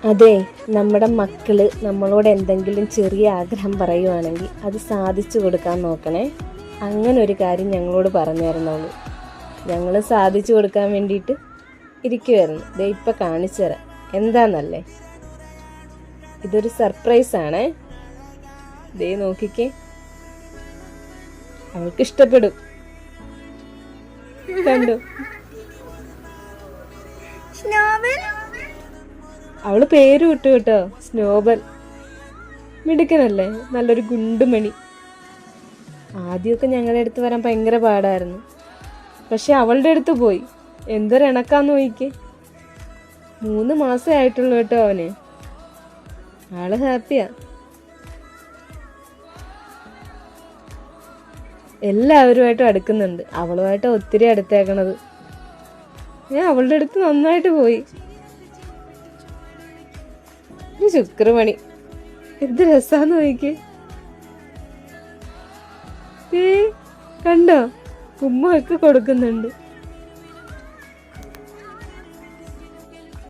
അതെ, നമ്മുടെ മക്കള് നമ്മളോട് എന്തെങ്കിലും ചെറിയ ആഗ്രഹം പറയുവാണെങ്കിൽ അത് സാധിച്ചു കൊടുക്കാൻ നോക്കണേ. അങ്ങനെ ഒരു കാര്യം ഞങ്ങളോട് പറഞ്ഞായിരുന്നുള്ളൂ. ഞങ്ങൾ സാധിച്ചു കൊടുക്കാൻ വേണ്ടിയിട്ട് ഇരിക്കുമായിരുന്നു. ദേ ഇപ്പം കാണിച്ചു തരാം എന്താന്നല്ലേ. ഇതൊരു സർപ്രൈസ് ആണേ. ദേ നോക്കിക്കേ, അവൾക്ക് ഇഷ്ടപ്പെടും. കണ്ടു, അവള് പേര് വിട്ടു കേട്ടോ, സ്നോബൽ. മിടുക്കനല്ലേ, നല്ലൊരു ഗുണ്ടുമണി. ആദ്യമൊക്കെ ഞങ്ങളുടെ അടുത്ത് വരാൻ ഭയങ്കര പാടായിരുന്നു. പക്ഷെ അവളുടെ അടുത്ത് പോയി എന്തൊരിണക്കാന്ന് നോക്കിക്കേ. 3 മാസേ ആയിട്ടുള്ളൂ കേട്ടോ അവന്. ആള് ഹാപ്പിയാ. എല്ലാവരുമായിട്ടും അടുക്കുന്നുണ്ട്. അവളുമായിട്ട് ഒത്തിരി അടുത്തേക്കണത്. അവളുടെ അടുത്ത് നന്നായിട്ട് പോയി. ഒരു ശുക്രമണി, എന്ത് രസാന്ന് നോക്കിക്കേ. കണ്ടോ, ഉമ്മ ഒക്കെ കൊടുക്കുന്നുണ്ട്.